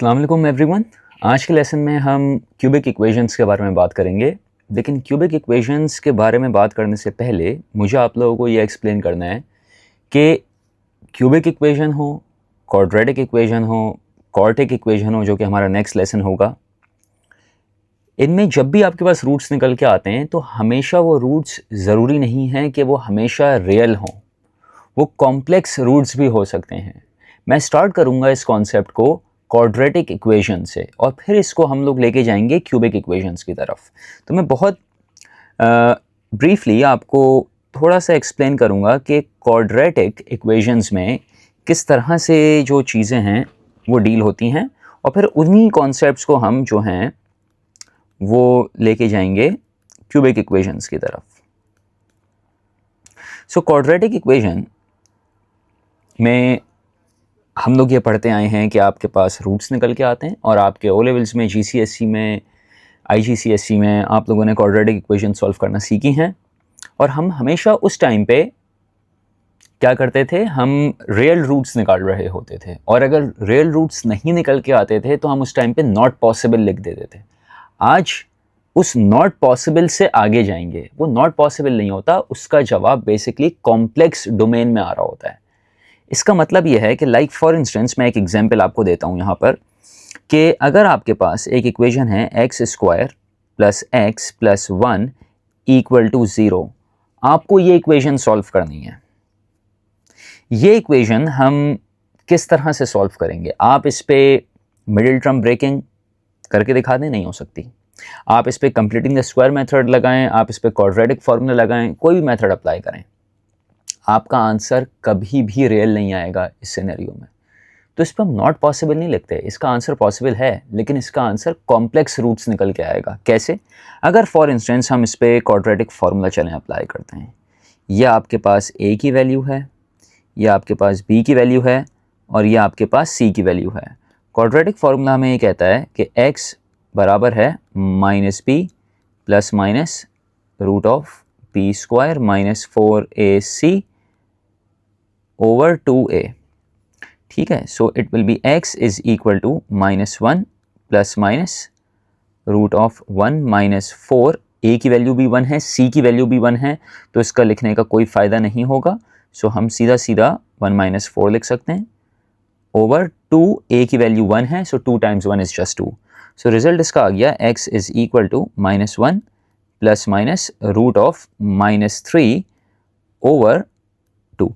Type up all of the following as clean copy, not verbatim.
अस्सलाम वालेकुम एवरीवन। आज के लेसन में हम क्यूबिक इक्वेशंस के बारे में बात करेंगे। लेकिन क्यूबिक इक्वेशंस के बारे में बात करने से पहले मुझे आप लोगों को ये एक्सप्लेन करना है कि क्यूबिक इक्वेशन हो, क्वाड्रेटिक इक्वेशन हो, क्वार्टिक इक्वेशन हो, जो कि हमारा नेक्स्ट लेसन होगा, इनमें जब भी आपके पास रूट्स निकल के आते हैं तो हमेशा वो रूट्स ज़रूरी नहीं हैं कि वो हमेशा रियल हों, वो कॉम्प्लेक्स रूट्स भी हो सकते हैं। मैं स्टार्ट करूँगा इस कॉन्सेप्ट को क्वाड्रेटिक इक्वेशन से और फिर इसको हम लोग लेके जाएंगे क्यूबिक इक्वेशंस की तरफ। तो मैं बहुत ब्रीफली आपको थोड़ा सा एक्सप्लेन करूँगा कि क्वाड्रेटिक इक्वेशंस में किस तरह से जो चीज़ें हैं वो डील होती हैं और फिर उन्हीं कॉन्सेप्ट्स को हम जो हैं वो लेके जाएंगे क्यूबिक इक्वेशंस की तरफ। सो क्वाड्रेटिक इक्वेशन में हम लोग ये पढ़ते आए हैं कि आपके पास रूट्स निकल के आते हैं और आपके ओ लेवल्स में, जीसीएसई में, आईजीसीएसई में आप लोगों ने क्वाड्रेटिक इक्वेशन सॉल्व करना सीखी हैं। और हम हमेशा उस टाइम पे क्या करते थे, हम रियल रूट्स निकाल रहे होते थे और अगर रियल रूट्स नहीं निकल के आते थे तो हम उस टाइम पे नॉट पॉसिबल लिख देते थे। आज उस नॉट पॉसिबल से आगे जाएंगे। वो नॉट पॉसिबल नहीं होता, उसका जवाब बेसिकली कॉम्प्लेक्स डोमेन में आ रहा होता है। इसका मतलब यह है कि लाइक फॉर इंस्टेंस मैं एक एग्जांपल आपको देता हूं यहाँ पर कि अगर आपके पास एक इक्वेशन है X square plus X plus 1 equal to 0, आपको ये इक्वेशन सॉल्व करनी है। ये इक्वेशन हम किस तरह से सॉल्व करेंगे? आप इस पे मिडिल टर्म ब्रेकिंग करके दिखा दें, नहीं हो सकती। आप इस पे कंप्लीटिंग द स्क्वायर मेथड लगाएं, आप इस पे क्वाड्रेटिक फॉर्मूला लगाएं, कोई भी मेथड अप्लाई करें, आपका आंसर कभी भी रियल नहीं आएगा इस सिनेरियो में। तो इस पर हम नॉट पॉसिबल नहीं लिखते, इसका आंसर पॉसिबल है लेकिन इसका आंसर कॉम्प्लेक्स रूट्स निकल के आएगा। कैसे? अगर फॉर इंस्टेंस हम इस पर क्वाड्रेटिक फार्मूला चलें अप्लाई करते हैं, यह आपके पास a की वैल्यू है, यह आपके पास b की वैल्यू है और यह आपके पास c की वैल्यू है। क्वाड्रेटिक फार्मूला हमें ये कहता है कि x बराबर है -b plus minus root of b square minus 4ac over 2a। ठीक है, so it will be x is equal to -1 plus minus root of 1 minus 4। a की वैल्यू भी 1 है, c की वैल्यू भी 1 है, तो इसका लिखने का कोई फ़ायदा नहीं होगा। सो हम सीधा सीधा 1 माइनस 4 लिख सकते हैं ओवर 2। a की वैल्यू 1 है, so 2 times 1 is just 2। So result इसका आ गया x is equal to -1 plus minus root of -3 over 2।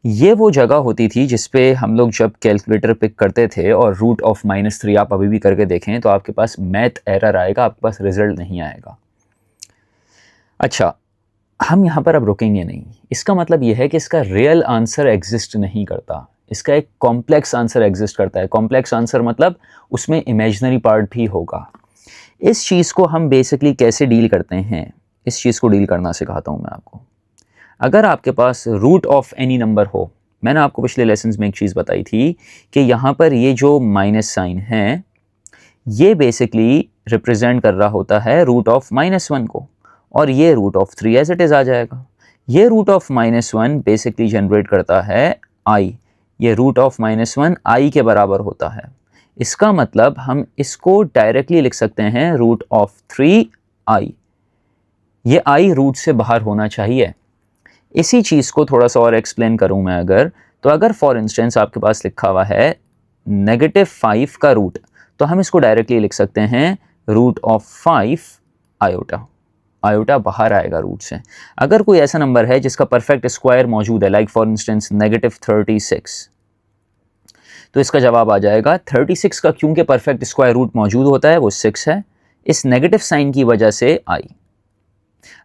ये वो जगह होती थी जिसपे हम लोग जब कैलकुलेटर पिक करते थे और रूट ऑफ -3 आप अभी भी करके देखें तो आपके पास मैथ एरर आएगा, आपके पास रिजल्ट नहीं आएगा। अच्छा, हम यहाँ पर अब रुकेंगे नहीं। इसका मतलब ये है कि इसका रियल आंसर एग्जिस्ट नहीं करता, इसका एक कॉम्प्लेक्स आंसर एग्जिस्ट करता है। कॉम्प्लेक्स आंसर मतलब उसमें इमेजिनरी पार्ट भी होगा। इस चीज़ को हम बेसिकली कैसे डील करते हैं, इस चीज़ को डील करना सिखाता हूँ मैं आपको। अगर आपके पास रूट ऑफ एनी नंबर हो, मैंने आपको पिछले लेसन्स में एक चीज़ बताई थी कि यहाँ पर ये जो माइनस साइन है ये बेसिकली रिप्रेजेंट कर रहा होता है रूट ऑफ -1 को, और ये root of 3 as it is आ जाएगा। ये रूट ऑफ -1 बेसिकली जनरेट करता है i, ये रूट ऑफ -1 i के बराबर होता है। इसका मतलब हम इसको डायरेक्टली लिख सकते हैं रूट ऑफ 3i। ये i रूट से बाहर होना चाहिए। इसी चीज़ को थोड़ा सा और एक्सप्लेन करूं मैं अगर, तो अगर फॉर इंस्टेंस आपके पास लिखा हुआ है -5 का रूट, तो हम इसको डायरेक्टली लिख सकते हैं रूट ऑफ 5 आयोटा। आयोटा बाहर आएगा रूट से। अगर कोई ऐसा नंबर है जिसका परफेक्ट स्क्वायर मौजूद है, लाइक फॉर इंस्टेंस -36, तो इसका जवाब आ जाएगा 36 का, क्योंकि परफेक्ट स्क्वायर रूट मौजूद होता है वो 6 है, इस नेगेटिव साइन की वजह से आई।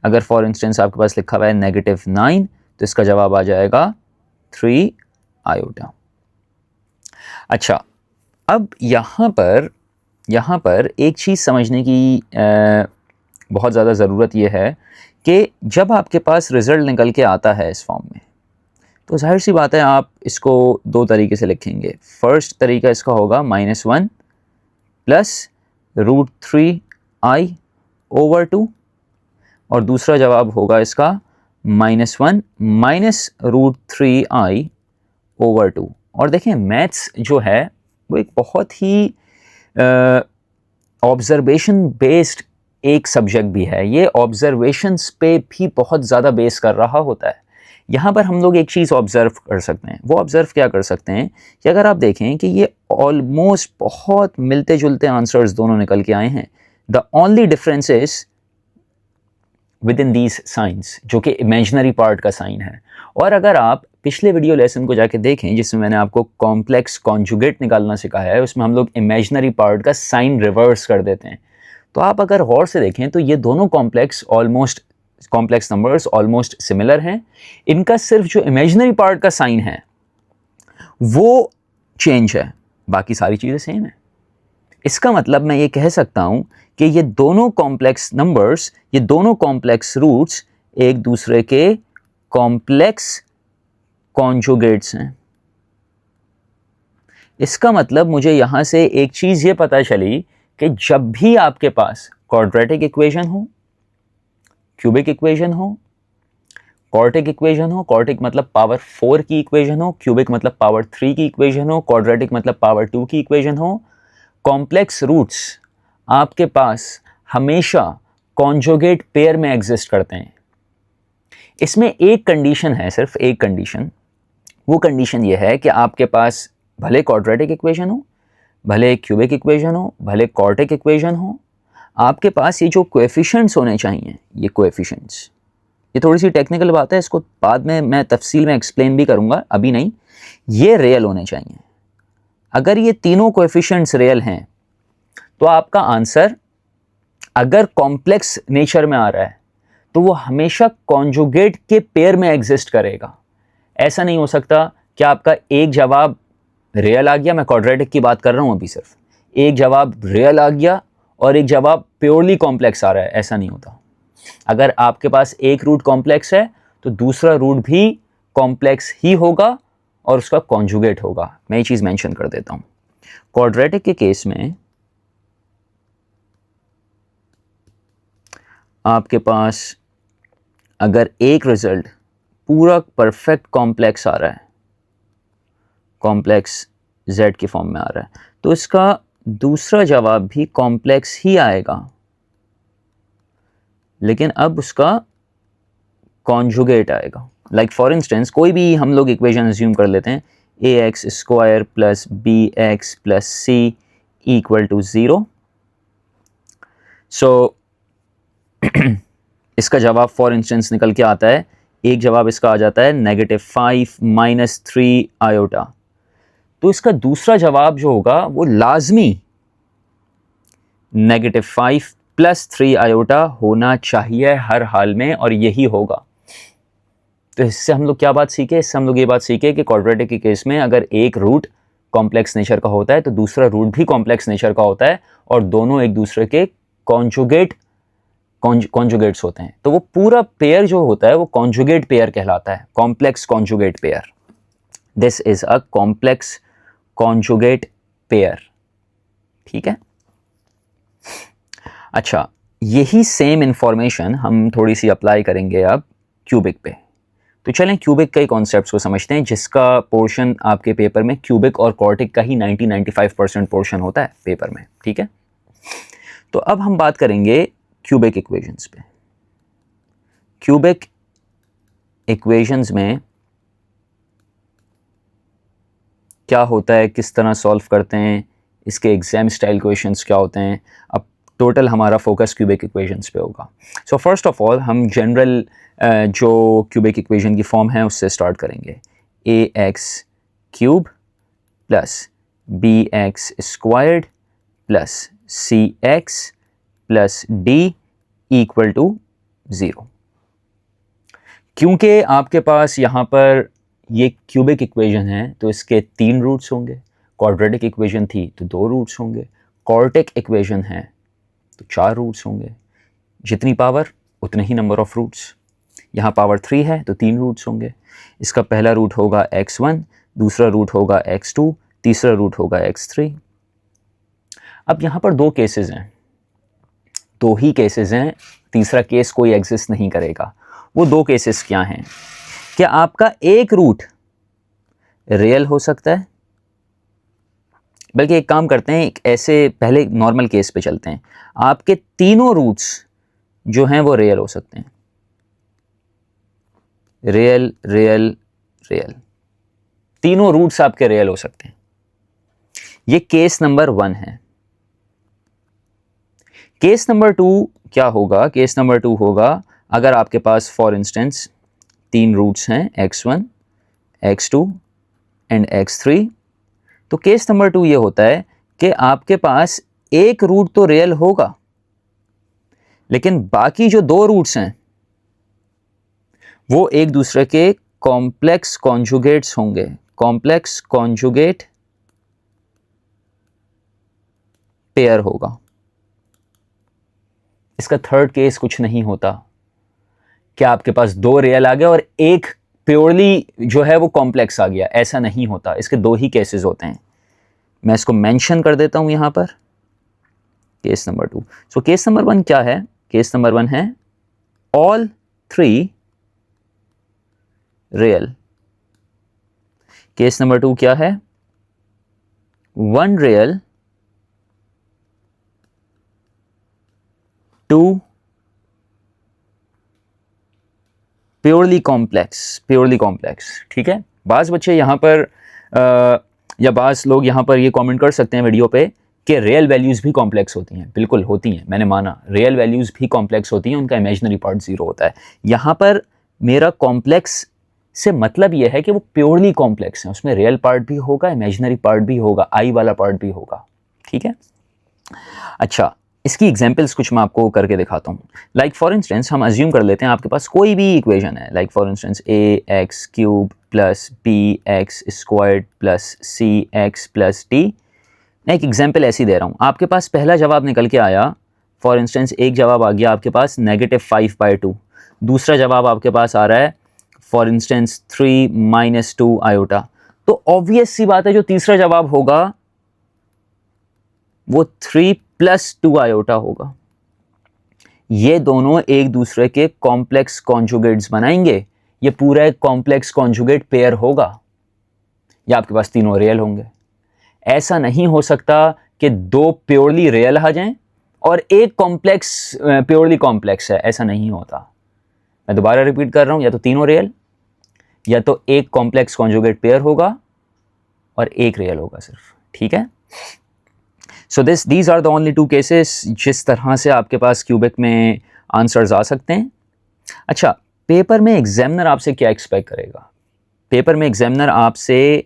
अगर फॉर इंस्टेंस आपके पास लिखा हुआ है -9, तो इसका जवाब आ जाएगा 3 आयोटा। अच्छा, अब यहाँ पर एक चीज़ समझने की बहुत ज़्यादा ज़रूरत यह है कि जब आपके पास रिज़ल्ट निकल के आता है इस फॉर्म में, तो जाहिर सी बात है आप इसको दो तरीके से लिखेंगे। फर्स्ट तरीका इसका होगा -1 प्लस √3i ओवर 2, और दूसरा जवाब होगा इसका -1 माइनस √3i ओवर 2। और देखें मैथ्स जो है वो एक बहुत ही ऑब्जर्वेशन बेस्ड एक सब्जेक्ट भी है, ये ऑब्जर्वेशंस पे भी बहुत ज़्यादा बेस कर रहा होता है। यहाँ पर हम लोग एक चीज़ ऑब्ज़र्व कर सकते हैं, वो ऑब्ज़र्व क्या कर सकते हैं कि अगर आप देखें कि ये ऑलमोस्ट बहुत मिलते जुलते आंसर्स दोनों निकल के आए हैं। The only difference is with in these signs, जो कि इमेजिनरी पार्ट का साइन है। और अगर आप पिछले वीडियो लेसन को जाके देखें जिसमें मैंने आपको कॉम्प्लेक्स कॉन्जुगेट निकालना सिखाया है, उसमें हम लोग इमेजिनरी पार्ट का साइन रिवर्स कर देते हैं। तो आप अगर गौर से देखें तो ये दोनों कॉम्प्लेक्स नंबर्स ऑलमोस्ट सिमिलर हैं। इनका सिर्फ जो इमेजिनरी पार्ट का साइन है वो चेंज है, बाकी सारी चीज़ें सेम है। इसका मतलब मैं ये कह सकता हूं कि ये दोनों कॉम्प्लेक्स नंबर्स, ये दोनों कॉम्प्लेक्स रूट्स एक दूसरे के कॉम्प्लेक्स कॉन्जुगेट्स हैं। इसका मतलब मुझे यहां से एक चीज ये पता चली कि जब भी आपके पास क्वाड्रेटिक इक्वेशन हो, क्यूबिक इक्वेशन हो, क्वाड्रेटिक इक्वेशन हो, क्वाड्रेटिक मतलब पावर 4 की इक्वेशन हो, क्यूबिक मतलब पावर 3 की इक्वेशन हो, क्वाड्रेटिक मतलब पावर 2 की इक्वेशन हो, कॉम्प्लेक्स रूट्स आपके पास हमेशा कॉन्जुगेट पेयर में एग्जिस्ट करते हैं। इसमें एक कंडीशन है, सिर्फ एक कंडीशन। वो कंडीशन ये है कि आपके पास भले क्वाड्रेटिक इक्वेशन हो, भले क्यूबिक इक्वेशन हो, भले क्वाड्रेटिक इक्वेशन हो, आपके पास ये जो कोएफिशिएंट्स होने चाहिए, ये कोएफिशिएंट्स, ये थोड़ी सी टेक्निकल बात है, इसको बाद में मैं तफसील में एक्सप्लेन भी करूंगा, अभी नहीं। ये रियल होने चाहिए। अगर ये तीनों कोएफिशिएंट्स रियल हैं तो आपका आंसर अगर कॉम्प्लेक्स नेचर में आ रहा है तो वो हमेशा कॉन्जुगेट के पेयर में एग्जिस्ट करेगा। ऐसा नहीं हो सकता कि आपका एक जवाब रियल आ गया, मैं क्वाड्रेटिक की बात कर रहा हूं अभी, सिर्फ एक जवाब रियल आ गया और एक जवाब प्योरली कॉम्प्लेक्स आ रहा है, ऐसा नहीं होता। अगर आपके पास एक रूट कॉम्प्लेक्स है तो दूसरा रूट भी कॉम्प्लेक्स ही होगा और उसका कॉन्जुगेट होगा। मैं ये चीज मेंशन कर देता हूं। क्वाड्रेटिक के केस में आपके पास अगर एक रिजल्ट पूरा परफेक्ट कॉम्प्लेक्स आ रहा है, कॉम्प्लेक्स z के फॉर्म में आ रहा है, तो इसका दूसरा जवाब भी कॉम्प्लेक्स ही आएगा, लेकिन अब उसका कॉन्जुगेट आएगा। लाइक फॉर इंस्टेंस कोई भी हम लोग इक्वेशन अज्यूम कर लेते हैं, ax square plus bx plus c equal to 0। So इसका जवाब फॉर इंस्टेंस निकल के आता है, एक जवाब इसका आ जाता है -5 - 3 आयोटा। तो इसका दूसरा जवाब जो होगा वो लाजमी -5 + 3 आयोटा होना चाहिए हर हाल में, और यही होगा। तो इससे हम लोग क्या बात सीखे? इससे हम लोग ये बात सीखे कि क्वाड्रेटिक के केस में अगर एक रूट कॉम्प्लेक्स नेचर का होता है तो दूसरा रूट भी कॉम्प्लेक्स नेचर का होता है, और दोनों एक दूसरे के कॉन्जुगेट्स होते हैं। तो वो पूरा पेयर जो होता है वो कॉन्जुगेट पेयर कहलाता है, complex conjugate pair. This is a complex conjugate pair. ठीक है। अच्छा, यही सेम इंफॉर्मेशन हम थोड़ी सी अप्लाई करेंगे अब क्यूबिक पे। तो चलें क्यूबिक के कॉन्सेप्ट्स को समझते हैं, जिसका पोर्शन आपके पेपर में क्यूबिक और क्वाड्रेटिक का ही 90-95% पोर्शन होता है पेपर में। ठीक है। तो अब हम बात करेंगे क्यूबिक इक्वेशंस पे। क्यूबिक इक्वेशंस में क्या होता है, किस तरह सॉल्व करते हैं, इसके एग्जाम स्टाइल क्वेश्चंस क्या होते हैं। अब टोटल हमारा फोकस क्यूबिक इक्वेशंस पे होगा। सो फर्स्ट ऑफ ऑल हम जनरल जो क्यूबिक इक्वेशन की फॉर्म है उससे स्टार्ट करेंगे। ax³ plus bx² plus cx plus d equal to 0। क्योंकि आपके पास यहाँ पर ये क्यूबिक इक्वेशन है तो इसके 3 रूट्स होंगे। क्वाड्रेटिक इक्वेशन थी तो 2 रूट्स होंगे। क्वाड्रेटिक इक्वेशन है तो 4 रूट्स होंगे। जितनी पावर उतने ही नंबर ऑफ रूट्स। यहाँ पावर 3 है तो 3 रूट्स होंगे। इसका पहला रूट होगा x1, दूसरा रूट होगा x2, तीसरा रूट होगा x3। अब यहाँ पर 2 केसेस हैं, 2 ही केसेस हैं, तीसरा केस कोई एग्जिस्ट नहीं करेगा। वो 2 केसेस क्या हैं? क्या आपका एक रूट रियल हो सकता है, बल्कि एक काम करते हैं, एक ऐसे पहले नॉर्मल केस पे चलते हैं। आपके तीनों रूट्स जो हैं वो रियल हो सकते हैं, रियल रियल रियल, तीनों रूट्स आपके रियल हो सकते हैं। ये केस नंबर 1 है। केस नंबर 2 क्या होगा? केस नंबर 2 होगा अगर आपके पास फॉर इंस्टेंस 3 रूट्स हैं, x1 x2 एंड x3, तो केस नंबर 2 ये होता है कि आपके पास एक रूट तो रियल होगा, लेकिन बाकी जो 2 रूट्स हैं वो एक दूसरे के कॉम्प्लेक्स कॉन्जुगेट्स होंगे, कॉम्प्लेक्स कॉन्जुगेट पेयर होगा। इसका थर्ड केस कुछ नहीं होता कि आपके पास 2 रियल आ गए और एक प्योरली जो है वो कॉम्प्लेक्स आ गया, ऐसा नहीं होता। इसके 2 ही केसेस होते हैं। मैं इसको मेंशन कर देता हूं यहां पर, case number 2। So case number 1 क्या है? केस नंबर 1 है ऑल 3 रियल। केस नंबर 2 क्या है? 1 real 2 purely complex, purely complex. ठीक है, बाज़ बच्चे यहाँ पर या बाज़ लोग यहाँ पर ये कमेंट कर सकते हैं वीडियो पे कि रियल वैल्यूज़ भी कॉम्प्लेक्स होती हैं। बिल्कुल होती हैं, मैंने माना रियल वैल्यूज़ भी कॉम्प्लेक्स होती हैं, उनका इमेजिनरी पार्ट 0 होता है। यहाँ पर मेरा कॉम्प्लेक्स से मतलब ये है कि वो प्योरली कॉम्प्लेक्स है, उसमें रियल पार्ट भी होगा, इमेजिनरी पार्ट भी होगा, आई वाला पार्ट भी होगा। ठीक है, अच्छा इसकी एग्जांपल्स कुछ मैं आपको करके दिखाता हूँ। लाइक फॉर इंस्टेंस हम अज्यूम कर लेते हैं आपके पास कोई भी इक्वेशन है, like for instance ax³ plus bx squared plus cx plus d। मैं एक एग्जांपल ऐसी दे रहा हूँ, आपके पास पहला जवाब निकल के आया, फॉर इंस्टेंस एक जवाब आ गया आपके पास -5/2, दूसरा जवाब आपके पास आ रहा है फॉर इंस्टेंस 3 - 2 आयोटा। तो ऑब्वियस सी बात है जो तीसरा जवाब होगा वो 3 + 2 आयोटा होगा। ये दोनों एक दूसरे के कॉम्प्लेक्स कॉन्जुगेट्स बनाएंगे, ये पूरा एक कॉम्प्लेक्स कॉन्जुगेट पेयर होगा, या आपके पास तीनों रियल होंगे। ऐसा नहीं हो सकता कि 2 प्योरली रियल आ जाएं और एक कॉम्प्लेक्स प्योरली कॉम्प्लेक्स है, ऐसा नहीं होता। मैं दोबारा रिपीट कर रहा हूं, या तो तीनों रियल या तो एक कॉम्प्लेक्स कॉन्जुगेट पेयर होगा और एक रियल होगा सिर्फ। ठीक है, so these are the only 2 cases जिस तरह से आपके पास क्यूबिक में आंसर्स आ सकते हैं। अच्छा, पेपर में एग्जामिनर आपसे क्या एक्सपेक्ट करेगा? पेपर में एग्जामिनर आपसे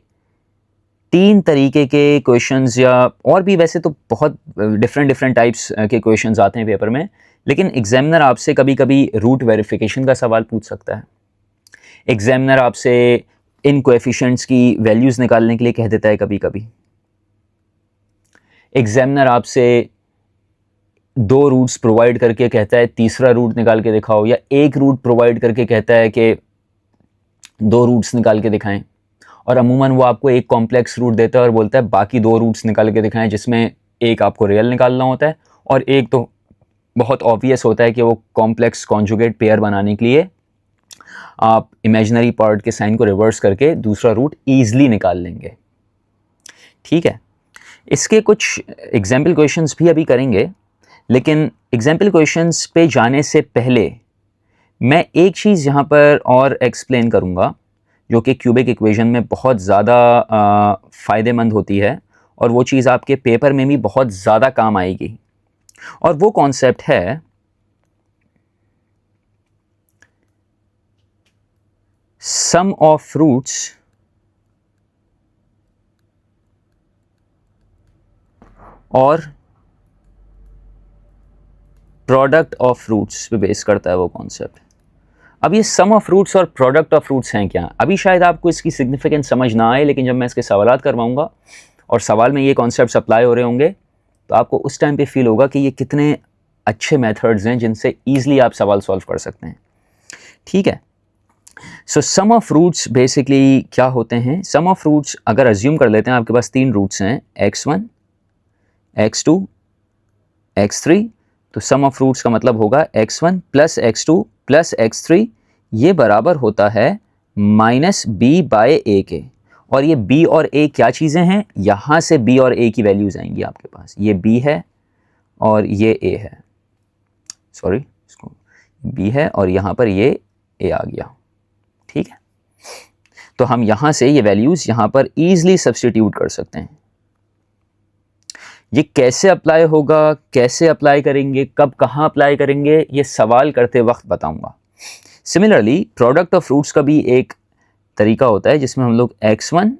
3 तरीके के क्वेश्चंस, या और भी वैसे तो बहुत डिफरेंट टाइप्स के क्वेश्चंस आते हैं पेपर में, लेकिन एग्जामिनर आपसे कभी कभी रूट वेरिफिकेशन का सवाल पूछ सकता है। एग्जामिनर आपसे इन कोएफिशिएंट्स की वैल्यूज़ निकालने के लिए कह देता है कभी कभी। एग्जामिनर आपसे 2 रूट्स प्रोवाइड करके कहता है तीसरा रूट निकाल के दिखाओ, या एक रूट प्रोवाइड करके कहता है कि 2 रूट्स निकाल के दिखाएं, और अमूमन वो आपको एक कॉम्प्लेक्स रूट देता है और बोलता है बाकी 2 रूट्स निकाल के दिखाएं, जिसमें एक आपको रियल निकालना होता है और एक तो बहुत ऑब्वियस होता है कि वो कॉम्प्लेक्स कॉन्जुगेट पेयर बनाने के लिए आप इमेजिनरी पार्ट के साइन को रिवर्स करके दूसरा रूट ईजिली निकाल लेंगे। ठीक है, इसके कुछ एग्जाम्पल क्वेश्चंस भी अभी करेंगे, लेकिन एग्जाम्पल क्वेश्चंस पे जाने से पहले मैं एक चीज़ यहाँ पर और एक्सप्लेन करूँगा जो कि क्यूबिक इक्वेशन में बहुत ज़्यादा फ़ायदेमंद होती है, और वो चीज़ आपके पेपर में भी बहुत ज़्यादा काम आएगी, और वो कॉन्सेप्ट है सम ऑफ रूट्स और प्रोडक्ट ऑफ रूट्स पे बेस करता है वो कॉन्सेप्ट। अब ये सम ऑफ रूट्स और प्रोडक्ट ऑफ रूट्स हैं क्या? अभी शायद आपको इसकी सिग्निफिकेंस समझ ना आए, लेकिन जब मैं इसके सवालात करवाऊंगा और सवाल में ये कॉन्सेप्ट्स अप्लाई हो रहे होंगे तो आपको उस टाइम पे फील होगा कि ये कितने अच्छे मेथड्स हैं जिनसे ईजिली आप सवाल सॉल्व कर सकते हैं। ठीक है, सो सम ऑफ रूट्स बेसिकली क्या होते हैं? सम ऑफ रूट्स अगर अज्यूम कर लेते हैं आपके पास 3 रूट्स हैं, x1 x2 x3, तो सम ऑफ रूट्स का मतलब होगा x1 + x2 + x3, ये बराबर होता है -b/a के, और ये b और a क्या चीज़ें हैं, यहाँ से b और a की वैल्यूज़ आएंगी आपके पास। ये b है और ये a है, सॉरी इसको b है और यहाँ पर ये a आ गया, ठीक है। तो हम यहाँ से ये वैल्यूज़ यहाँ पर ईजिली सब्स्टिट्यूट कर सकते हैं। ये कैसे अप्लाई होगा, कैसे अप्लाई करेंगे, कब कहाँ अप्लाई करेंगे, ये सवाल करते वक्त बताऊंगा। सिमिलरली प्रोडक्ट ऑफ फ्रूट्स का भी एक तरीका होता है जिसमें हम लोग x1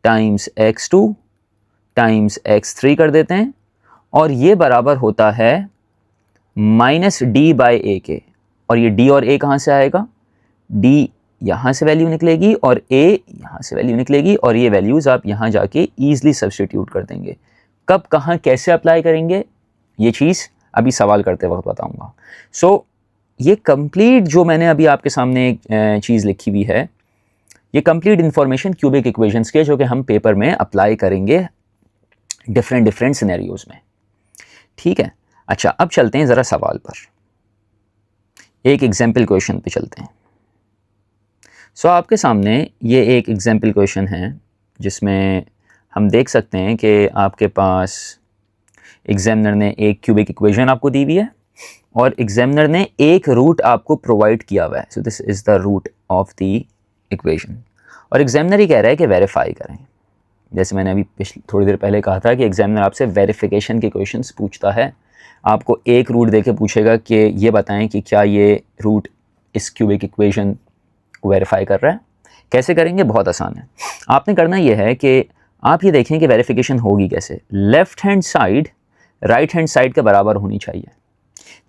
times x2 times x3 कर देते हैं और ये बराबर होता है माइनस डी बाई ए के। और ये d और a कहाँ से आएगा, d यहाँ से वैल्यू निकलेगी और a यहाँ से वैल्यू निकलेगी और ये वैल्यूज़ आप यहाँ जाके ईजिली सब्स्टिट्यूट कर देंगे। कब कहाँ कैसे अप्लाई करेंगे ये चीज़ अभी सवाल करते वक्त बताऊंगा। सो ये कंप्लीट जो मैंने अभी आपके सामने एक चीज़ लिखी हुई है, ये कंप्लीट इंफॉर्मेशन क्यूबिक इक्वेशंस के जो कि हम पेपर में अप्लाई करेंगे डिफरेंट सिनेरियोज में, ठीक है। अच्छा, अब चलते हैं ज़रा सवाल पर, एक एग्जाम्पल क्वेश्चन पे चलते हैं। सो आपके सामने ये एक एग्जाम्पल क्वेश्चन है जिसमें हम देख सकते हैं कि आपके पास एग्जामिनर ने एक क्यूबिक इक्वेशन आपको दी हुई है और एग्जामिनर ने एक रूट आपको प्रोवाइड किया हुआ है। So this is the root of the equation और एग्जामिनर ही कह रहा है कि वेरीफाई करें। जैसे मैंने अभी थोड़ी देर पहले कहा था कि एग्जामिनर आपसे वेरिफिकेशन के क्वेश्चंस पूछता है, आपको एक रूट देके पूछेगा कि ये बताएं कि क्या ये रूट इस क्यूबिक इक्वेशन को वेरीफाई कर रहा है। कैसे करेंगे, बहुत आसान है। आपने करना ये है कि आप ये देखें कि वेरिफिकेशन होगी कैसे। Left hand side right hand side के बराबर होनी चाहिए।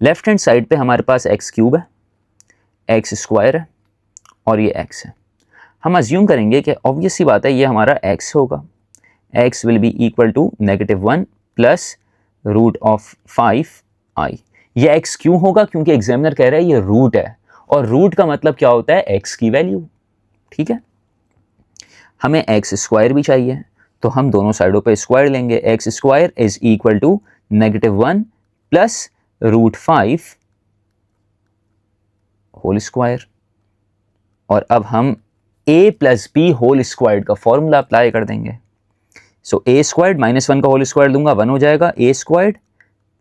लेफ़्ट हैंड साइड पे हमारे पास एक्स क्यूब है, एक्स स्क्वायर है और ये एक्स है। हम अज्यूम करेंगे कि ऑब्वियस सी बात है ये हमारा एक्स होगा। X will be equal to -1 plus root of 5i। ये एक्स क्यों होगा, क्योंकि एग्जामिनर कह रहा है ये रूट है और रूट का मतलब क्या होता है, एक्स की वैल्यू, ठीक है। हमें एक्स स्क्वायर भी चाहिए तो हम दोनों साइडों पे स्क्वायर लेंगे। X square is equal to -1 plus root 5 whole square. और अब हम a plus B whole squared का फॉर्मूला अप्लाई कर देंगे। सो a स्क्वायर्ड -1 का होल स्क्वायर दूंगा 1 हो जाएगा, a squared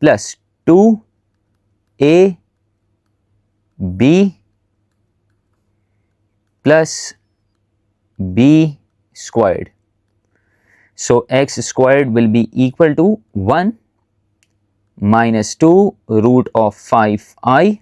plus 2a b plus b squared. So x squared will be equal to 1 -2 root of 5i।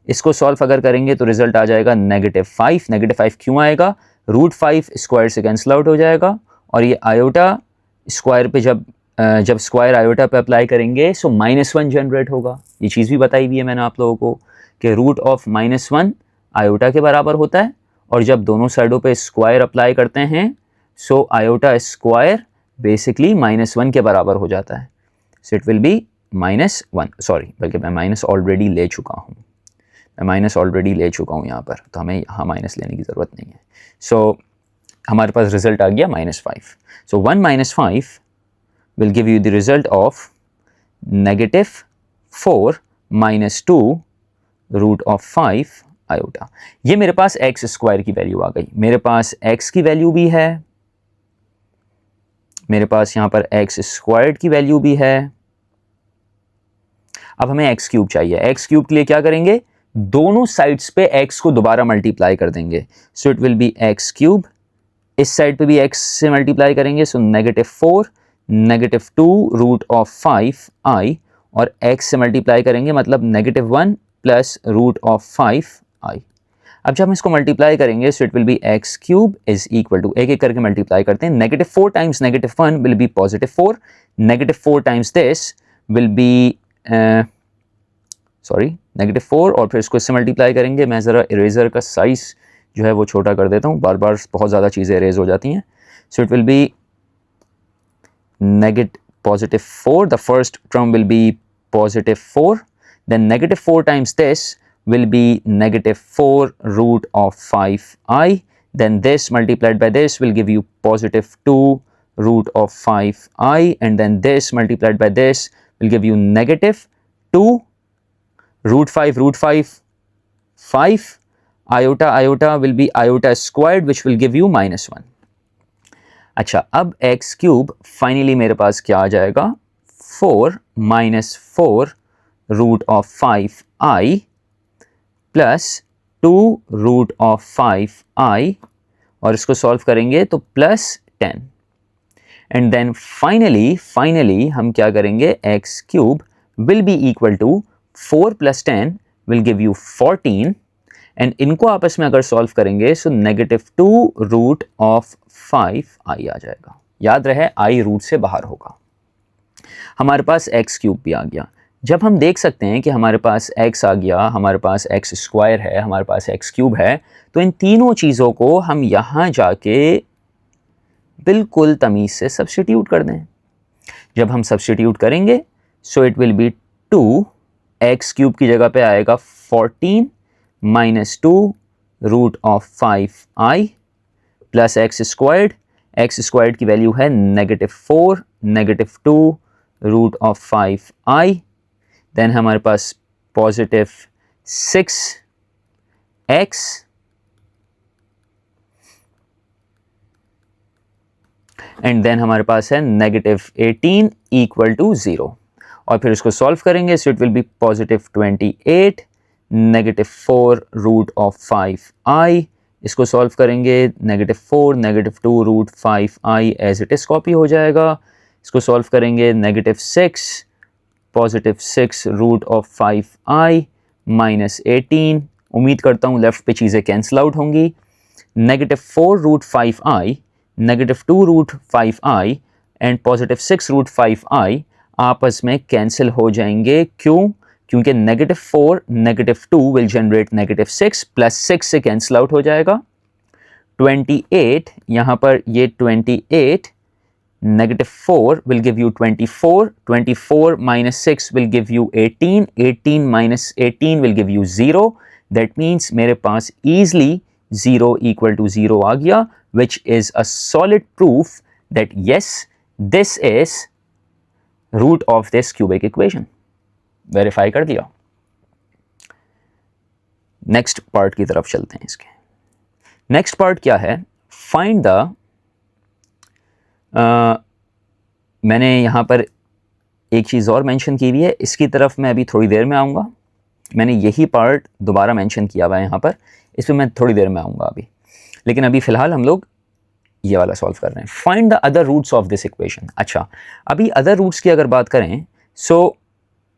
इसको सॉल्व अगर करेंगे तो रिजल्ट आ जाएगा -5। -5 क्यों आएगा, रूट 5 स्क्वायर से कैंसिल आउट हो जाएगा और ये आयोटा स्क्वायर पे जब स्क्वायर आयोटा पे अप्लाई करेंगे सो -1 जनरेट होगा। ये चीज़ भी बताई हुई है मैंने आप लोगों को कि रूट ऑफ -1 आयोटा के बराबर होता है और जब दोनों साइडों पे स्क्वायर अप्लाई करते हैं सो आयोटा स्क्वायर बेसिकली -1 के बराबर हो जाता है। So it will B -1, sorry बल्कि मैं माइनस ऑलरेडी ले चुका हूँ, यहाँ पर, तो हमें यहाँ माइनस लेने की ज़रूरत नहीं है। सो हमारे पास रिजल्ट आ गया -5। So 1 - 5 will give you the result of -4 - 2 root of 5 iota. ये मेरे पास एक्स स्क्वायर की वैल्यू आ गई। मेरे पास एक्स की वैल्यू भी है, मेरे पास यहाँ पर एक्स स्क्वायर्ड की वैल्यू भी है। अब हमें एक्स क्यूब चाहिए। एक्स क्यूब के लिए क्या करेंगे, दोनों साइड्स पे x को दोबारा मल्टीप्लाई कर देंगे। सो it will be X cube, इस साइड पे भी x से मल्टीप्लाई करेंगे सो -4 -2 रूट ऑफ 5i और x से मल्टीप्लाई करेंगे मतलब -1 प्लस रूट ऑफ 5i। अब जब हम इसको मल्टीप्लाई करेंगे so it will be X cube is equal to, एक एक करके मल्टीप्लाई करते हैं, -4 times -1 will be +4, -4 times this will be -4 और फिर इसको इससे मल्टीप्लाई करेंगे। मैं ज़रा इरेजर का साइज़ जो है वो छोटा कर देता हूँ, बार बार बहुत ज़्यादा चीज़ें इरेज हो जाती हैं। So it will be +4, the first term will be +4, then -4 times this will be -4 root of 5i, then this multiplied by this will give you +2 root of 5i, and then this multiplied by this will give you -2 root 5 5 iota will be iota squared which will give you -1. अच्छा, अब x cube finally मेरे पास क्या आ जाएगा, 4 minus 4 root of 5i plus 2 root of 5i, और इसको solve करेंगे तो प्लस 10, एंड देन फाइनली हम क्या करेंगे, X cube will be equal to 4 plus 10 will give you 14, and इनको आपस में अगर सॉल्व करेंगे सो -2 रूट ऑफ 5i आ जाएगा। याद रहे i रूट से बाहर होगा। हमारे पास एक्स क्यूब भी आ गया। जब हम देख सकते हैं कि हमारे पास x आ गया, हमारे पास x स्क्वायर है, हमारे पास x क्यूब है, तो इन तीनों चीज़ों को हम यहाँ जाके बिल्कुल तमीज़ से सब्स्टिट्यूट कर दें। जब हम सब्स्टिट्यूट करेंगे so it will be 2, X cube की जगह पे आएगा 14 minus 2 root of 5i plus X squared की वैल्यू है -4 -2 रूट ऑफ 5i, देन हमारे पास पॉजिटिव 6x एंड देन हमारे पास है -18 इक्वल टू 0, और फिर इसको सॉल्व करेंगे so it will be positive 28 -4 root of 5i, इसको सॉल्व करेंगे -4 -2 root 5i as it is copy हो जाएगा, इसको सॉल्व करेंगे -6 positive 6 root of 5i minus 18, उम्मीद करता हूँ लेफ्ट पे चीज़ें कैंसिल आउट होंगी, -4 root 5i -2 root 5i and positive 6 root 5i आपस में कैंसिल हो जाएंगे। क्यों? क्योंकि -4 -2 विल जनरेट -6 प्लस 6 से कैंसिल आउट हो जाएगा। 28 यहाँ पर ये 28 -4 will give you 24, 24 minus 6 will give you 18, 18 minus 18 will give you 0, that means मेरे पास easily 0 equal to 0 आ गया, which is a solid proof that yes, this is root of this cubic equation. Verify कर दिया। Next part की तरफ चलते हैं। इसके next part क्या है, फाइंड द मैंने यहाँ पर एक चीज़ और मेंशन की हुई है, इसकी तरफ मैं अभी थोड़ी देर में आऊँगा। मैंने यही पार्ट दोबारा मेंशन किया हुआ है यहाँ पर, इस पर मैं थोड़ी देर में आऊँगा अभी, लेकिन अभी फ़िलहाल हम लोग ये वाला सॉल्व कर रहे हैं। Find the other roots of this equation. अच्छा, अभी अदर रूट्स की अगर बात करें सो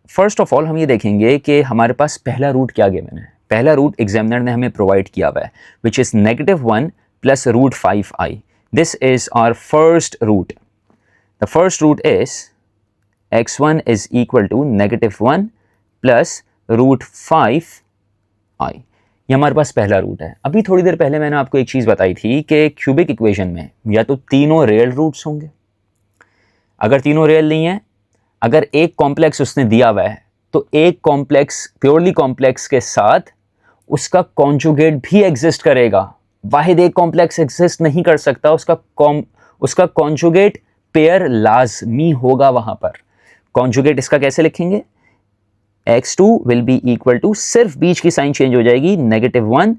फर्स्ट ऑफ ऑल हम ये देखेंगे कि हमारे पास पहला रूट क्या गिवन है। पहला रूट एग्जामिनर ने हमें प्रोवाइड किया हुआ है, which is -1 plus root 5i। This is our first root. The first root is x1 is equal to -1 plus root 5i। ये हमारे पास पहला रूट है। अभी थोड़ी देर पहले मैंने आपको एक चीज़ बताई थी कि क्यूबिक इक्वेशन में या तो तीनों रियल रूट्स होंगे, अगर तीनों रियल नहीं है, अगर एक कॉम्प्लेक्स उसने दिया हुआ है तो एक कॉम्प्लेक्स प्योरली कॉम्प्लेक्स के साथ उसका कॉन्जुगेट भी एग्जिस्ट करेगा। वाहिद एक कॉम्प्लेक्स एग्जिस्ट नहीं कर सकता, उसका कॉन्जुगेट पेयर लाजमी होगा वहां पर। कॉन्जुगेट इसका कैसे लिखेंगे, x2 will be equal to, सिर्फ बीच की साइन चेंज हो जाएगी, -1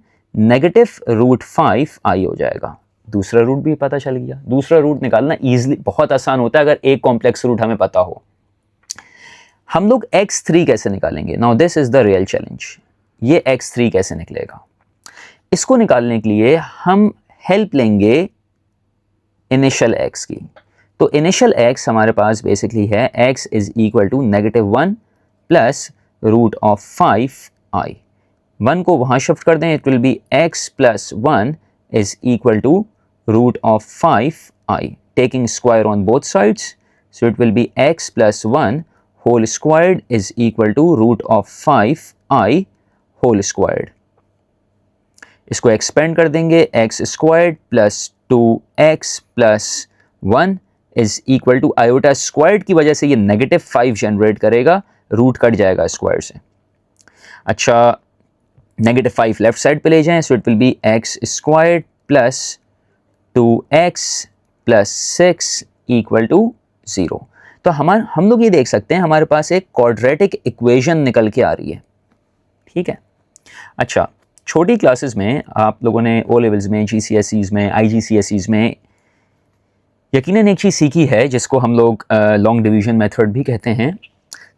-रूट 5i हो जाएगा। दूसरा रूट भी पता चल गया। दूसरा रूट निकालना इजीली बहुत आसान होता है अगर एक कॉम्प्लेक्स रूट हमें पता हो। हम लोग x3 कैसे निकालेंगे? Now this is the real challenge. ये x3 कैसे निकलेगा? इसको निकालने के लिए हम हेल्प लेंगे इनिशियल x की। तो इनिशियल x हमारे पास बेसिकली है x is equal to -1 plus root of 5i। 1 को वहां शिफ्ट कर दें, it will be x plus 1 is equal to root of 5i, taking square on both sides, so it will be x plus 1 whole squared is equal to root of 5i whole squared. इसको expand कर देंगे, x squared plus 2x plus 1 is equal to, iota squared की वजह से ये -5 generate करेगा, root cut जाएगा square से। अच्छा, -5 लेफ्ट साइड पे ले जाएं, so it will be x squared plus 2x plus 6 equal to 0। तो हम लोग ये देख सकते हैं हमारे पास एक क्वाड्रेटिक इक्वेशन निकल के आ रही है। ठीक है। अच्छा, छोटी क्लासेस में आप लोगों ने ओ लेवल्स में, GCSEs में, IGCSEs में यकीनन एक चीज़ सीखी है जिसको हम लोग लॉन्ग डिवीज़न मेथड भी कहते हैं।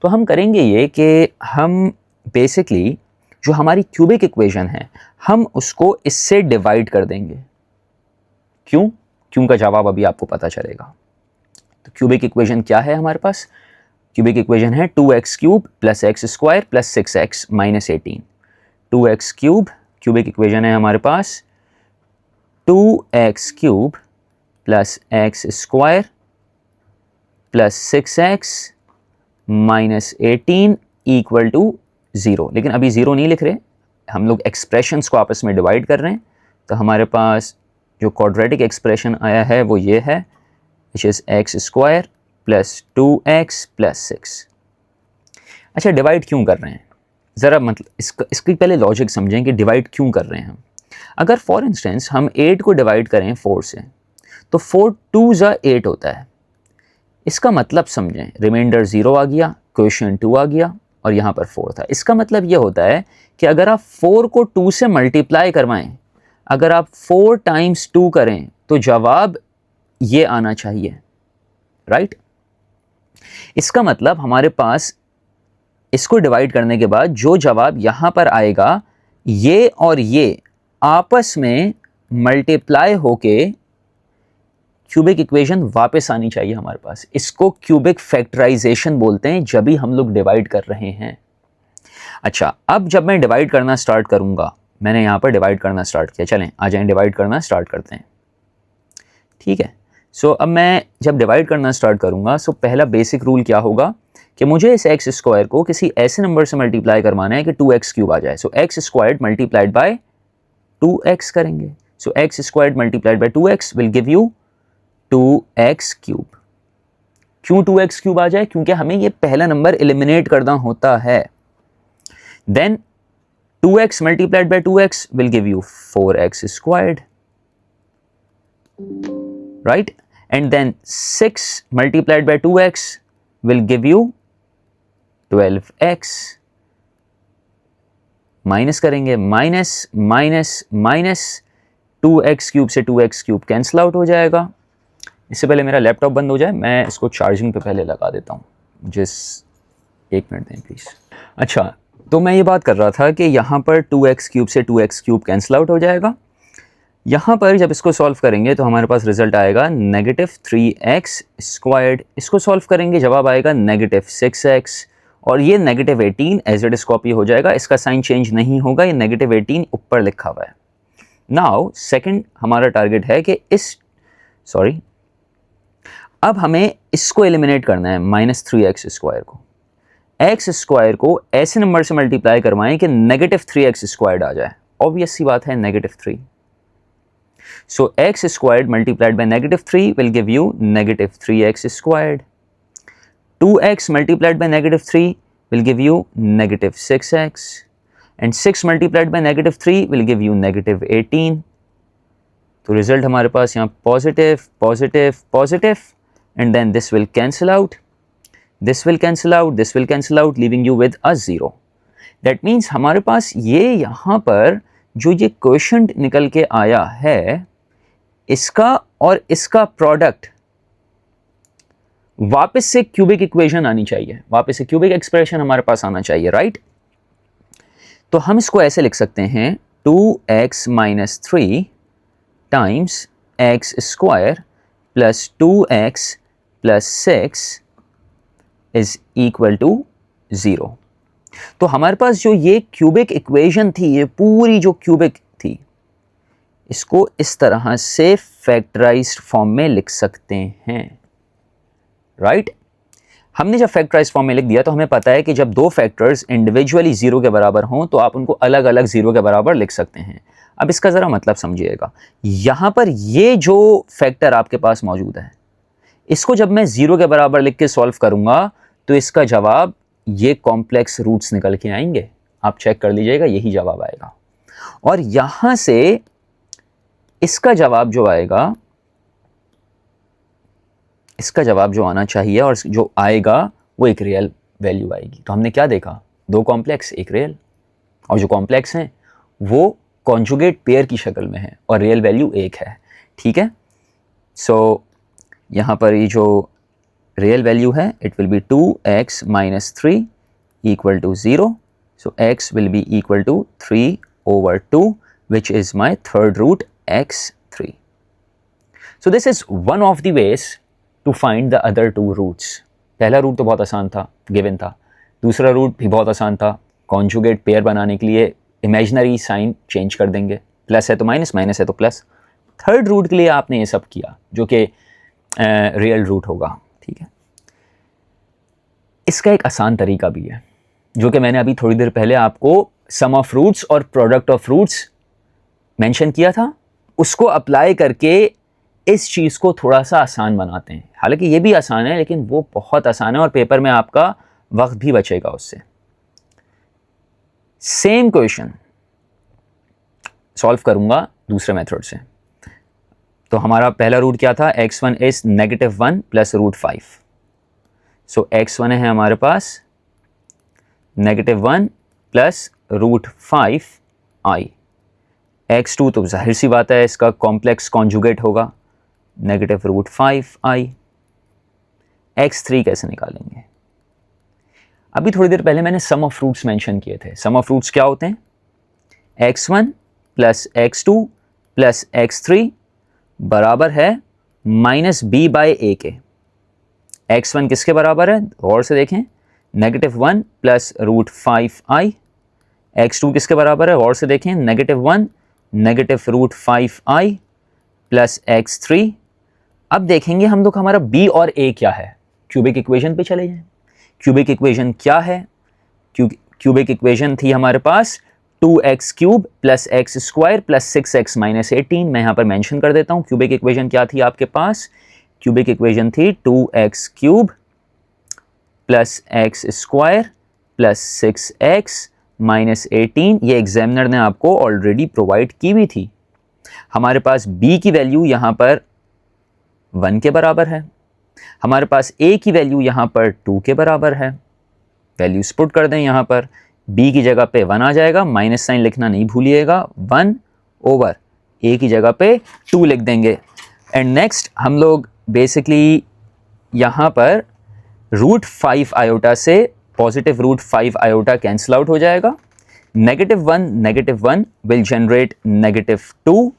तो हम करेंगे ये कि हम बेसिकली जो हमारी क्यूबिक इक्वेशन है हम उसको इससे डिवाइड कर देंगे। क्यों? क्यों का जवाब अभी आपको पता चलेगा। तो क्यूबिक इक्वेशन क्या है हमारे पास? क्यूबिक इक्वेशन है 2x cube plus x square plus 6x minus 18। 2x cube cubic equation है हमारे पास 2x cube plus x square plus 6x minus 18 equal to 0। लेकिन अभी 0 नहीं लिख रहे, हम लोग एक्सप्रेशंस को आपस में डिवाइड कर रहे हैं। तो हमारे पास जो क्वाड्रेटिक एक्सप्रेशन आया है वो ये है, which is x square plus 2x plus 6। अच्छा, डिवाइड क्यों कर रहे हैं? ज़रा मतलब इसकी पहले लॉजिक समझें कि डिवाइड क्यों कर रहे हैं हम। अगर फॉर इंस्टेंस हम 8 को डिवाइड करें 4 से, तो 4 2 ज़ा 8 होता है। इसका मतलब समझें, रिमाइंडर 0 आ गया, क्वोशिएंट 2 आ गया और यहाँ पर 4 था। इसका मतलब ये होता है कि अगर आप 4 को 2 से मल्टीप्लाई करवाएं, अगर आप 4 टाइम्स 2 करें तो जवाब ये आना चाहिए, राइट? इसका मतलब हमारे पास इसको डिवाइड करने के बाद जो जवाब यहाँ पर आएगा, ये और ये आपस में मल्टीप्लाई होके क्यूबिक इक्वेशन वापस आनी चाहिए हमारे पास। इसको क्यूबिक फैक्टराइजेशन बोलते हैं जब भी हम लोग डिवाइड कर रहे हैं। अच्छा, अब जब मैं डिवाइड करना स्टार्ट करूंगा, मैंने यहाँ पर डिवाइड करना स्टार्ट किया, चलें आ जाएं डिवाइड करना स्टार्ट करते हैं। ठीक है, सो अब मैं जब डिवाइड करना स्टार्ट करूंगा, सो पहला बेसिक रूल क्या होगा कि मुझे इस एक्स स्क्वायर को किसी ऐसे नंबर से मल्टीप्लाई करवाना है कि 2x क्यूब आ जाए। So X squared multiplied by 2x करेंगे। So X squared multiplied by 2x will give you 2x cube. क्यों 2x क्यूब आ जाए? क्योंकि हमें ये पहला नंबर एलिमिनेट करना होता है। Then 2x multiplied by 2x will give you 4x squared, right? And then 6 multiplied by 2x will give you 12x। Minus करेंगे, minus minus minus 2x cube से 2x क्यूब कैंसिल आउट हो जाएगा। इससे पहले मेरा लैपटॉप बंद हो जाए, मैं इसको चार्जिंग पे पहले लगा देता हूँ, मुझे 1 मिनट दें प्लीज़। अच्छा, तो मैं ये बात कर रहा था कि यहाँ पर 2x क्यूब से 2x क्यूब कैंसिल आउट हो जाएगा। यहाँ पर जब इसको सॉल्व करेंगे तो हमारे पास रिजल्ट आएगा नेगेटिव 3x स्क्वायर्ड। इसको सॉल्व करेंगे जवाब आएगा नेगेटिव 6x, और ये negative 18 as it is copy हो जाएगा। इसका साइन चेंज नहीं होगा, ये नेगेटिव 18 ऊपर लिखा हुआ है। नाउ सेकंड हमारा टारगेट है कि अब हमें इसको एलिमिनेट करना है, माइनस 3x स्क्वायर को। एक्स स्क्वायर को ऐसे नंबर से मल्टीप्लाई करवाएं कि नेगेटिव 3x स्क्वायर्ड आ जाए। ऑब्वियस सी बात है, negative 3। So X squared multiplied by negative 3 will give you negative 3x squared. 2x multiplied by negative 3 will give you negative 6x, and 6 multiplied by negative 3 will give you negative 18. तो result हमारे पास यहाँ positive positive positive, and then this will cancel out, this will cancel out, this will cancel out, leaving you with a 0. That means हमारे पास ये यहाँ पर जो ये quotient निकल के आया है, इसका और इसका प्रोडक्ट वापस से क्यूबिक इक्वेशन आनी चाहिए, वापस से क्यूबिक एक्सप्रेशन हमारे पास आना चाहिए, राइट? तो हम इसको ऐसे लिख सकते हैं 2x minus 3 times x square plus 2x plus 6 is equal to 0। तो हमारे पास जो ये क्यूबिक इक्वेशन थी, ये पूरी जो क्यूबिक थी, इसको इस तरह से फैक्टराइज्ड फॉर्म में लिख सकते हैं, राइट? हमने जब फैक्टराइज्ड फॉर्म में लिख दिया तो हमें पता है कि जब दो फैक्टर्स इंडिविजुअली 0 के बराबर हों तो आप उनको अलग अलग 0 के बराबर लिख सकते हैं। अब इसका ज़रा मतलब समझिएगा, यहाँ पर ये जो फैक्टर आपके पास मौजूद है, इसको जब मैं 0 के बराबर लिख के सॉल्व करूँगा तो इसका जवाब ये कॉम्प्लेक्स रूट्स निकल के आएंगे। आप चेक कर लीजिएगा, यही जवाब आएगा। और यहाँ से इसका जवाब जो आएगा, इसका जवाब जो आना चाहिए और जो आएगा वो एक रियल वैल्यू आएगी। तो हमने क्या देखा? दो कॉम्प्लेक्स, एक रियल, और जो कॉम्प्लेक्स हैं वो कॉन्जुगेट पेयर की शक्ल में है और रियल वैल्यू एक है, ठीक है? सो यहाँ पर ये जो रियल वैल्यू है it will be 2x minus 3 equal to 0. So x will be equal to 3/2, which is my third root x3. So this is one of the ways to find the other two roots. पहला root तो बहुत आसान था, given था. दूसरा root भी बहुत आसान था. कॉन्जुगेट पेयर बनाने के लिए इमेजिनरी साइन चेंज कर देंगे. प्लस है तो माइनस, माइनस है तो प्लस. थर्ड रूट के लिए आपने ये सब किया जो कि रियल रूट होगा. ठीक है. इसका एक आसान तरीका भी है जो कि मैंने अभी थोड़ी देर पहले आपको सम ऑफ रूट्स और प्रोडक्ट ऑफ रूट्स मेंशन किया था. उसको अप्लाई करके इस चीज़ को थोड़ा सा आसान बनाते हैं. हालांकि ये भी आसान है लेकिन वो बहुत आसान है और पेपर में आपका वक्त भी बचेगा उससे. सेम क्वेश्चन सॉल्व करूंगा दूसरे मेथड से. तो हमारा पहला रूट क्या था? x1 is -1 plus √5. So x1 है हमारे पास -1 प्लस √5i. x2 तो जाहिर सी बात है इसका कॉम्प्लेक्स कॉन्जुगेट होगा -√5i. x3 कैसे निकालेंगे? अभी थोड़ी देर पहले मैंने सम ऑफ रूट्स मेंशन किए थे. सम ऑफ रूट्स क्या होते हैं? x1 plus x2 plus x3 बराबर है -b/a के. x1 किसके बराबर है? गौर से देखें, -1 प्लस √5i. x2 किसके बराबर है? गौर से देखें, -1 -√5i प्लस x3. अब देखेंगे हम लोग हमारा b और a क्या है. क्यूबिक इक्वेशन पे चले जाएं. क्यूबिक इक्वेशन क्या है? क्यूबिक इक्वेशन थी हमारे पास 2x³ plus x² plus 6x minus 18. मैं यहाँ पर मेंशन कर देता हूँ क्यूबिक इक्वेशन क्या थी आपके पास. क्यूबिक इक्वेशन थी 2x³ plus x² plus 6x minus 18. ये एग्जामिनर ने आपको ऑलरेडी प्रोवाइड की हुई थी. हमारे पास b की वैल्यू यहाँ पर 1 के बराबर है. हमारे पास a की वैल्यू यहाँ पर 2 के बराबर है. वैल्यूज पुट कर दें. यहाँ पर b की जगह पे 1 आ जाएगा. माइनस साइन लिखना नहीं भूलिएगा. 1/a की जगह पे 2 लिख देंगे. एंड नेक्स्ट हम लोग बेसिकली यहाँ पर √5 आयोटा से पॉजिटिव √5 आयोटा कैंसिल आउट हो जाएगा. -1 will generate -2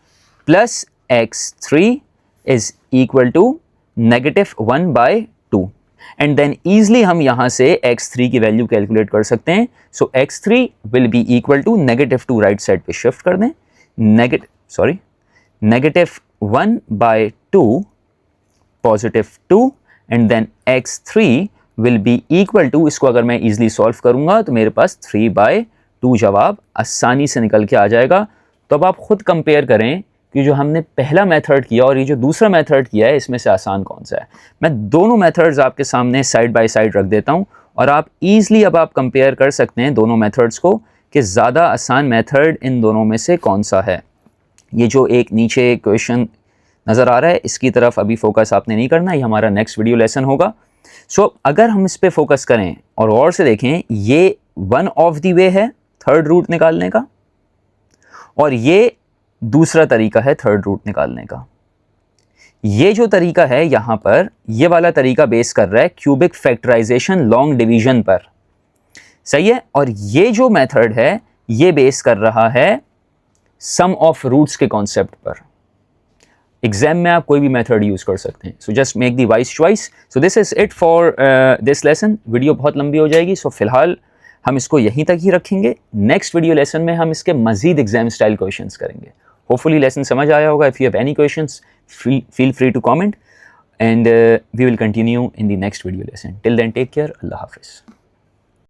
plus x3 is equal to -1/2. And then easily हम यहाँ से x3 की वैल्यू कैलकुलेट कर सकते हैं. So x3 will be equal to -2 right side पे शिफ्ट कर दें. -1/2 +2 and then x3 will be equal to, इसको अगर मैं इजीली सॉल्व करूंगा तो मेरे पास 3/2 जवाब आसानी से निकल के आ जाएगा. तो अब आप खुद कंपेयर करें कि जो हमने पहला मेथड किया और ये जो दूसरा मेथड किया है इसमें से आसान कौन सा है. मैं दोनों मेथड्स आपके सामने साइड बाय साइड रख देता हूं और आप इजीली अब आप कंपेयर कर सकते हैं दोनों मेथड्स को कि ज़्यादा आसान मेथड इन दोनों में से कौन सा है. ये जो एक नीचे क्वेश्चन नज़र आ रहा है इसकी तरफ अभी फोकस आपने नहीं करना, ये हमारा नेक्स्ट वीडियो लेसन होगा. सो अगर हम इस पे फोकस करें और गौर से देखें, ये वन ऑफ द वे है थर्ड रूट निकालने का और ये दूसरा तरीका है थर्ड रूट निकालने का. ये जो तरीका है यहाँ पर, ये वाला तरीका बेस कर रहा है क्यूबिक फैक्टराइजेशन लॉन्ग डिवीजन पर. सही है. और ये जो मेथड है ये बेस कर रहा है सम ऑफ रूट्स के कॉन्सेप्ट पर. एग्जाम में आप कोई भी मेथड यूज कर सकते हैं. So just make the wise choice. So this is it for this lesson. Video बहुत लंबी हो जाएगी सो फिलहाल हम इसको यहीं तक ही रखेंगे. नेक्स्ट वीडियो लेसन में हम इसके मजीद एग्जाम स्टाइल क्वेश्चंस करेंगे. होपफुली लेसन समझ आया होगा. If you have any questions feel free to comment and we will continue in the next video lesson. Till then, take care. Allah Hafiz.